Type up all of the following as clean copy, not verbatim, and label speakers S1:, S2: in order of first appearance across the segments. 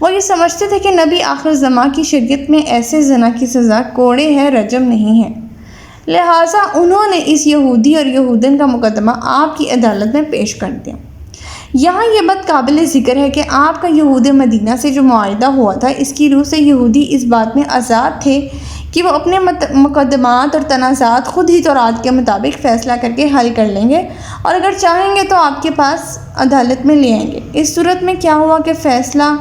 S1: وہ یہ سمجھتے تھے کہ نبی آخر زمان کی شریعت میں ایسے زنا کی سزا کوڑے ہے، رجم نہیں ہے، لہٰذا انہوں نے اس یہودی اور یہودن کا مقدمہ آپ کی عدالت میں پیش کر دیا۔ یہاں یہ بات قابل ذکر ہے کہ آپ کا یہود مدینہ سے جو معاہدہ ہوا تھا، اس کی روح سے یہودی اس بات میں آزاد تھے کہ وہ اپنے مقدمات اور تنازعات خود ہی تورات کے مطابق فیصلہ کر کے حل کر لیں گے، اور اگر چاہیں گے تو آپ کے پاس عدالت میں لے آئیں گے۔ اس صورت میں کیا ہوا کہ فیصلہ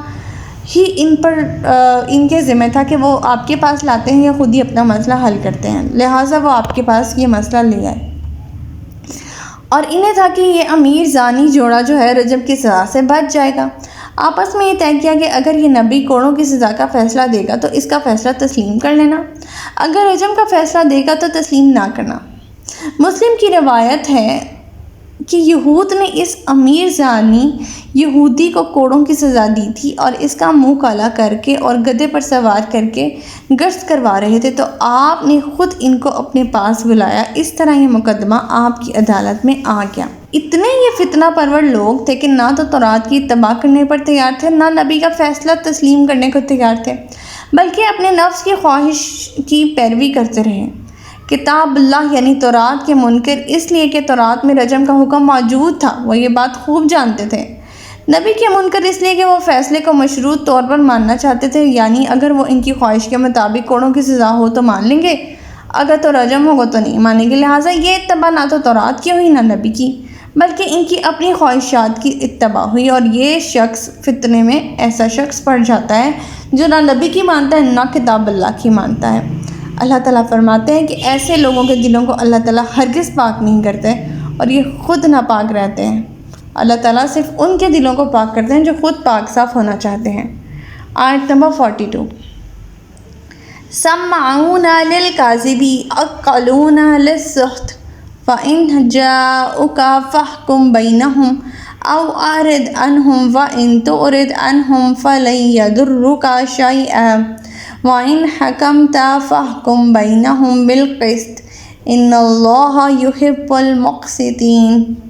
S1: ہی ان کے ذمہ تھا کہ وہ آپ کے پاس لاتے ہیں یا خود ہی اپنا مسئلہ حل کرتے ہیں، لہٰذا وہ آپ کے پاس یہ مسئلہ لے آئے، اور انہیں تھا کہ یہ امیر زانی جوڑا جو ہے رجم کی سزا سے بچ جائے گا۔ آپس میں یہ طے کیا کہ اگر یہ نبی کوڑوں کی سزا کا فیصلہ دے گا تو اس کا فیصلہ تسلیم کر لینا، اگر رجم کا فیصلہ دے گا تو تسلیم نہ کرنا۔ مسلم کی روایت ہے کہ یہود نے اس امیر زانی یہودی کو کوڑوں کی سزا دی تھی اور اس کا منہ کالا کر کے اور گدھے پر سوار کر کے گشت کروا رہے تھے، تو آپ نے خود ان کو اپنے پاس بلایا۔ اس طرح یہ مقدمہ آپ کی عدالت میں آ گیا۔ اتنے یہ فتنہ پرور لوگ تھے کہ نہ تو تورات کی اتباع کرنے پر تیار تھے، نہ نبی کا فیصلہ تسلیم کرنے کو تیار تھے، بلکہ اپنے نفس کی خواہش کی پیروی کرتے رہے۔ کتاب اللہ یعنی تورات کے منکر اس لیے کہ تورات میں رجم کا حکم موجود تھا، وہ یہ بات خوب جانتے تھے۔ نبی کے منکر اس لیے کہ وہ فیصلے کو مشروط طور پر ماننا چاہتے تھے، یعنی اگر وہ ان کی خواہش کے مطابق کوڑوں کی سزا ہو تو مان لیں گے، اگر تو رجم ہوگا تو نہیں مانیں گے، لہٰذا یہ اتباع نہ تو تورات کی ہوئی نہ نبی کی، بلکہ ان کی اپنی خواہشات کی اتباع ہوئی، اور یہ شخص فتنے میں ایسا شخص پڑ جاتا ہے جو نہ نبی کی مانتا ہے نہ کتاب اللہ کی مانتا ہے۔ اللہ تعالیٰ فرماتے ہیں کہ ایسے لوگوں کے دلوں کو اللہ تعالیٰ ہرگز پاک نہیں کرتے اور یہ خود ناپاک رہتے ہیں۔ اللہ تعالیٰ صرف ان کے دلوں کو پاک کرتے ہیں جو خود پاک صاف ہونا چاہتے ہیں۔ آیت نمبر 42، سمعون للکاذب اکلون للسحت فإن جاءوك فاحكم بينهم أو أعرض عنهم وإن تعرض عنهم فلن يضروك شيئا وَإِنْ حَكَمْتَ فَاحْكُمْ بَيْنَهُمْ بِالْقِسْطِ إِنَّ اللَّهَ يُحِبُّ الْمُقْسِطِينَ۔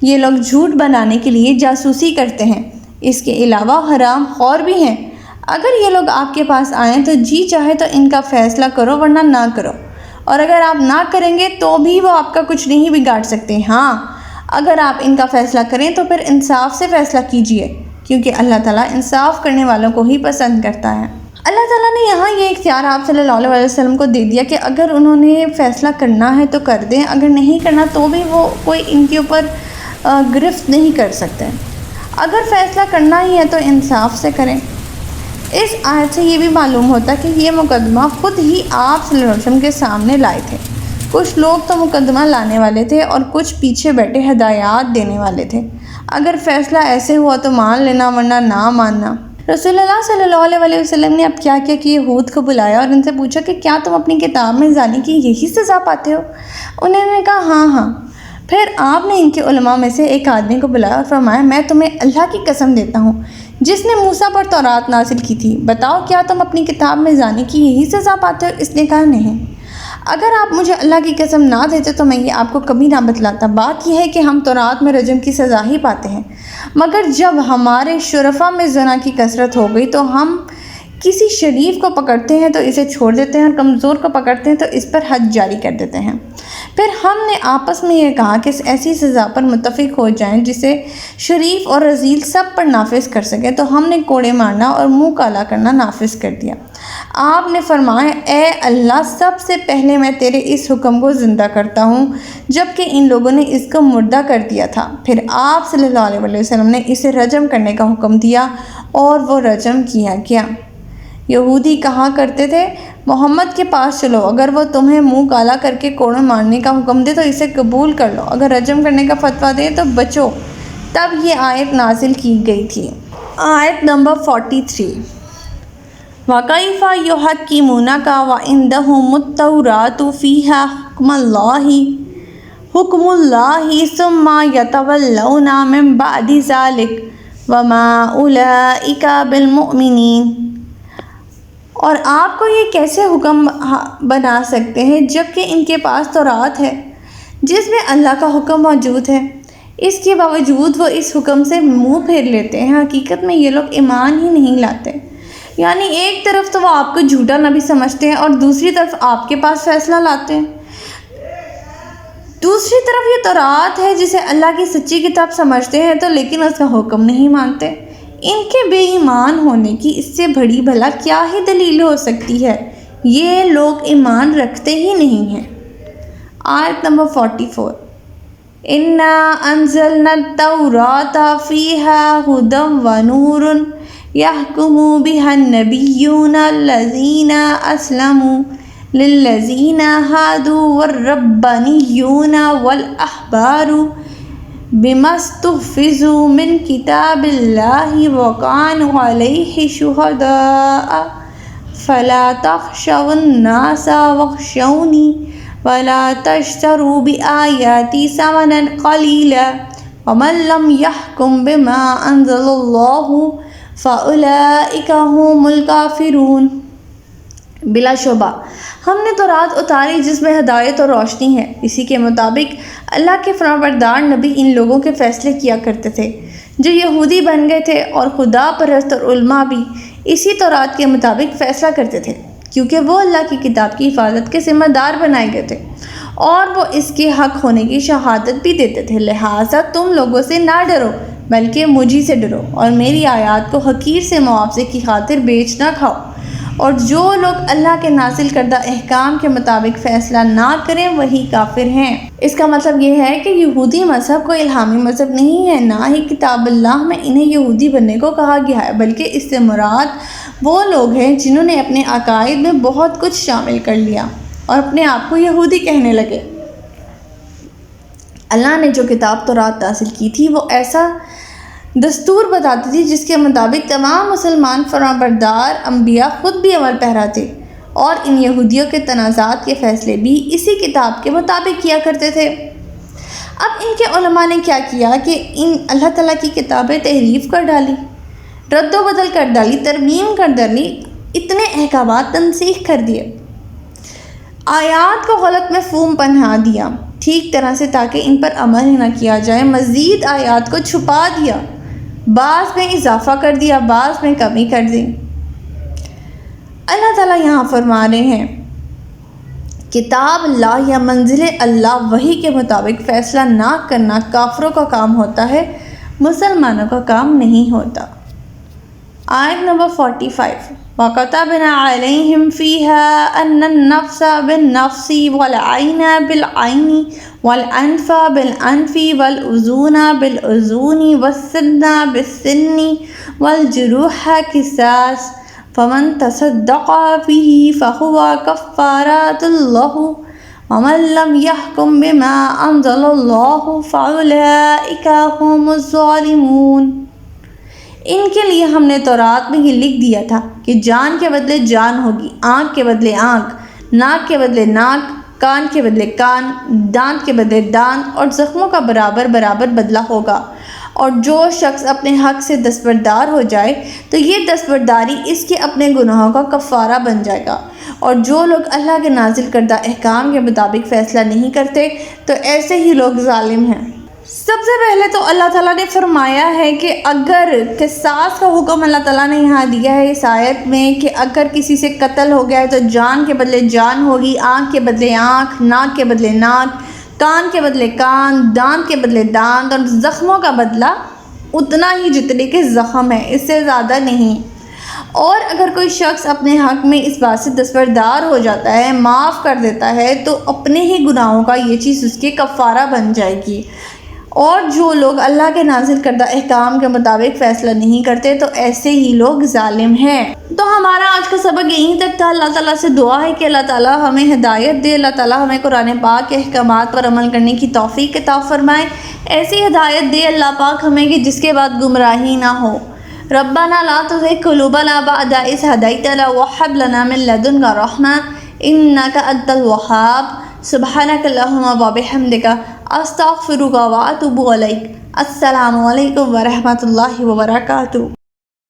S1: یہ لوگ جھوٹ بنانے کے لیے جاسوسی کرتے ہیں، اس کے علاوہ حرام خور بھی ہیں۔ اگر یہ لوگ آپ کے پاس آئیں تو جی چاہے تو ان کا فیصلہ کرو ورنہ نہ کرو، اور اگر آپ نہ کریں گے تو بھی وہ آپ کا کچھ نہیں بگاڑ سکتے۔ ہاں، اگر آپ ان کا فیصلہ کریں تو پھر انصاف سے فیصلہ کیجیے، کیونکہ اللہ تعالیٰ انصاف کرنے والوں کو ہی پسند کرتا ہے۔ اللہ تعالیٰ نے یہاں یہ اختیار آپ صلی اللہ علیہ وسلم کو دے دیا کہ اگر انہوں نے فیصلہ کرنا ہے تو کر دیں، اگر نہیں کرنا تو بھی وہ کوئی ان کے اوپر گرفت نہیں کر سکتے۔ اگر فیصلہ کرنا ہی ہے تو انصاف سے کریں۔ اس آیت سے یہ بھی معلوم ہوتا کہ یہ مقدمہ خود ہی آپ صلی اللہ علیہ وسلم کے سامنے لائے تھے۔ کچھ لوگ تو مقدمہ لانے والے تھے اور کچھ پیچھے بیٹھے ہدایات دینے والے تھے۔ اگر فیصلہ ایسے ہوا تو مان لینا ورنہ نہ ماننا۔ رسول اللہ صلی اللہ علیہ وسلم نے اب کیا کیا کہ یہود کو بلایا اور ان سے پوچھا کہ کیا تم اپنی کتاب میں زانی کی یہی سزا پاتے ہو؟ انہوں نے کہا ہاں ہاں۔ پھر آپ نے ان کے علماء میں سے ایک آدمی کو بلایا اور فرمایا میں تمہیں اللہ کی قسم دیتا ہوں جس نے موسیٰ پر تورات نازل کی تھی، بتاؤ کیا تم اپنی کتاب میں زانی کی یہی سزا پاتے ہو؟ اس نے کہا نہیں۔ اگر آپ مجھے اللہ کی قسم نہ دیتے تو میں یہ آپ کو کبھی نہ بتلاتا۔ بات یہ ہے کہ ہم تورات میں رجم کی سزا ہی پاتے ہیں، مگر جب ہمارے شرفاء میں زنا کی کثرت ہو گئی تو ہم کسی شریف کو پکڑتے ہیں تو اسے چھوڑ دیتے ہیں، اور کمزور کو پکڑتے ہیں تو اس پر حد جاری کر دیتے ہیں۔ پھر ہم نے آپس میں یہ کہا کہ ایسی سزا پر متفق ہو جائیں جسے شریف اور رذیل سب پر نافذ کر سکیں، تو ہم نے کوڑے مارنا اور منہ کالا کرنا نافذ کر دیا۔ آپ نے فرمایا اے اللہ، سب سے پہلے میں تیرے اس حکم کو زندہ کرتا ہوں جبکہ ان لوگوں نے اس کو مردہ کر دیا تھا۔ پھر آپ صلی اللہ علیہ وسلم نے اسے رجم کرنے کا حکم دیا اور وہ رجم کیا گیا۔ یہودی کہا کرتے تھے محمد کے پاس چلو، اگر وہ تمہیں منہ کالا کر کے کوڑے مارنے کا حکم دے تو اسے قبول کر لو، اگر رجم کرنے کا فتویٰ دے تو بچو۔ تب یہ آیت نازل کی گئی تھی۔ آیت نمبر 43، وَكَيْفَ يُحَكِّمُونَكَ وَعِندَهُمُ التَّوْرَاةُ فِيهَا حُكْمُ اللَّهِ ثُمَّ يَتَوَلَّوْنَ مِن بَعْدِ ذَلِكَ وَمَا أُولَئِكَ بِالْمُؤْمِنِينَ۔ اور آپ کو یہ کیسے حکم بنا سکتے ہیں جبکہ ان کے پاس تورات ہے جس میں اللہ کا حکم موجود ہے؟ اس کے باوجود وہ اس حکم سے منہ پھیر لیتے ہیں۔ حقیقت میں یہ لوگ ایمان ہی نہیں لاتے۔ یعنی ایک طرف تو وہ آپ کو جھوٹا نبی سمجھتے ہیں اور دوسری طرف آپ کے پاس فیصلہ لاتے ہیں۔ دوسری طرف یہ تورات ہے جسے اللہ کی سچی کتاب سمجھتے ہیں تو لیکن اس کا حکم نہیں مانتے۔ ان کے بے ایمان ہونے کی اس سے بڑی بھلا کیا ہی دلیل ہو سکتی ہے؟ یہ لوگ ایمان رکھتے ہی نہیں ہیں۔ آیت نمبر 44، اِنَّا أَنزَلْنَا التَّوْرَاةَ فِيهَا هُدًى وَنُورٌ يَحْكُمُ بِهَا النَّبِيُّونَ الَّذِينَ أَسْلَمُوا لِلَّذِينَ هَادُوا وَالرَّبَّانِيُّونَ وَالْأَحْبَارُ بِمَا اسْتُحْفِظُوا مِنْ كِتَابِ اللَّهِ وَكَانُوا عَلَيْهِ شُهَدَاءَ فَلَا تَخْشَوُا النَّاسَ وَاخْشَوْنِي وَلَا تَشْتَرُوا بِآيَاتِي ثَمَنًا قَلِيلًا وَمَن لَّمْ يَحْكُم بِمَا أَنزَلَ اللَّهُ فَأُولَٰئِكَ هُمُ الْكَافِرُونَ۔ بلا شبہ ہم نے تورات اتاری جس میں ہدایت اور روشنی ہے۔ اسی کے مطابق اللہ کے فرمانبردار نبی ان لوگوں کے فیصلے کیا کرتے تھے جو یہودی بن گئے تھے، اور خدا پرست اور علماء بھی اسی تورات کے مطابق فیصلہ کرتے تھے، کیونکہ وہ اللہ کی کتاب کی حفاظت کے ذمہ دار بنائے گئے تھے اور وہ اس کے حق ہونے کی شہادت بھی دیتے تھے۔ لہٰذا تم لوگوں سے نہ ڈرو بلکہ مجھی سے ڈرو اور میری آیات کو حقیر سے معاوضے کی خاطر بیچ نہ کھاؤ۔ اور جو لوگ اللہ کے نازل کردہ احکام کے مطابق فیصلہ نہ کریں وہی کافر ہیں۔ اس کا مطلب یہ ہے کہ یہودی مذہب کوئی الہامی مذہب نہیں ہے، نہ ہی کتاب اللہ میں انہیں یہودی بننے کو کہا گیا ہے، بلکہ اس سے مراد وہ لوگ ہیں جنہوں نے اپنے عقائد میں بہت کچھ شامل کر لیا اور اپنے آپ کو یہودی کہنے لگے۔ اللہ نے جو کتاب تورات نازل کی تھی وہ ایسا دستور بتاتی تھی جس کے مطابق تمام مسلمان فرمانبردار انبیاء خود بھی عمل پیرا تھے، اور ان یہودیوں کے تنازعات کے فیصلے بھی اسی کتاب کے مطابق کیا کرتے تھے۔ اب ان کے علماء نے کیا کیا کہ ان اللہ تعالیٰ کی کتابیں تحریف کر ڈالی، رد و بدل کر ڈالی، ترمیم کر ڈالی، اتنے احکامات تنسیخ کر دیے، آیات کو غلط مفہوم بنا دیا ٹھیک طرح سے تاکہ ان پر عمل ہی نہ کیا جائے، مزید آیات کو چھپا دیا، بعض میں اضافہ کر دیا، بعض میں کمی کر دی۔ اللہ تعالیٰ یہاں فرما رہے ہیں کتاب اللہ یا منزل اللہ وحی کے مطابق فیصلہ نہ کرنا کافروں کا کام ہوتا ہے، مسلمانوں کا کام نہیں ہوتا۔ آیت نمبر 45، وَكَتَبْنَا عَلَيْهِمْ فِيهَا أَنَّ النَّفْسَ بِالنَّفْسِ وَالْعَيْنَ بِالْعَيْنِ وَالْأَنْفَ بِالْأَنْفِ وَالْأُذُونَ بِالْأُذُونِ وَالسِّنَّ بِالسِّنِّ وَالْجُرُوحَ قِصَاصٌ فَمَن تَصَدَّقَ بِهِ فَهُوَ كَفَّارَةٌ لَّهُ وَمَن لَّمْ يَحْكُم بِمَا أَنزَلَ اللَّهُ فَأُولَٰئِكَ هُمُ الظَّالِمُونَ۔ ان کے لیے ہم نے تورات میں یہ لکھ دیا تھا کہ جان کے بدلے جان ہوگی، آنکھ کے بدلے آنکھ، ناک کے بدلے ناک، کان کے بدلے کان، دانت کے بدلے دانت، اور زخموں کا برابر برابر بدلہ ہوگا۔ اور جو شخص اپنے حق سے دستبردار ہو جائے تو یہ دستبرداری اس کے اپنے گناہوں کا کفارہ بن جائے گا۔ اور جو لوگ اللہ کے نازل کردہ احکام کے مطابق فیصلہ نہیں کرتے تو ایسے ہی لوگ ظالم ہیں۔ سب سے پہلے تو اللہ تعالیٰ نے فرمایا ہے کہ اگر قصاص کا حکم اللہ تعالیٰ نے یہاں دیا ہے اس آیت میں کہ اگر کسی سے قتل ہو گیا ہے تو جان کے بدلے جان ہوگی، آنکھ کے بدلے آنکھ، ناک کے بدلے ناک، کان کے بدلے کان، دانت کے بدلے دانت، اور زخموں کا بدلہ اتنا ہی جتنے کے زخم ہے، اس سے زیادہ نہیں۔ اور اگر کوئی شخص اپنے حق میں اس بات سے دستبردار ہو جاتا ہے، معاف کر دیتا ہے، تو اپنے ہی گناہوں کا یہ چیز اس کے کفارہ بن جائے گی۔ اور جو لوگ اللہ کے نازل کردہ احکام کے مطابق فیصلہ نہیں کرتے تو ایسے ہی لوگ ظالم ہیں۔ تو ہمارا آج کا سبق یہیں تک تھا۔ اللہ تعالیٰ سے دعا ہے کہ اللہ تعالیٰ ہمیں ہدایت دے، اللہ تعالیٰ ہمیں قرآن پاک کے احکامات پر عمل کرنے کی توفیق عطا فرمائے۔ ایسی ہدایت دے اللہ پاک ہمیں کہ جس کے بعد گمراہی نہ ہو۔ ربنا لا تزغ قلوبنا بعد إذ هديتنا وهب لنا من لدنك رحمة إنك أنت الوهاب۔ سبحانك اللهم وبحمدك استغفرك واتوب الیک۔ السلام علیکم ورحمۃ اللہ وبرکاتہ۔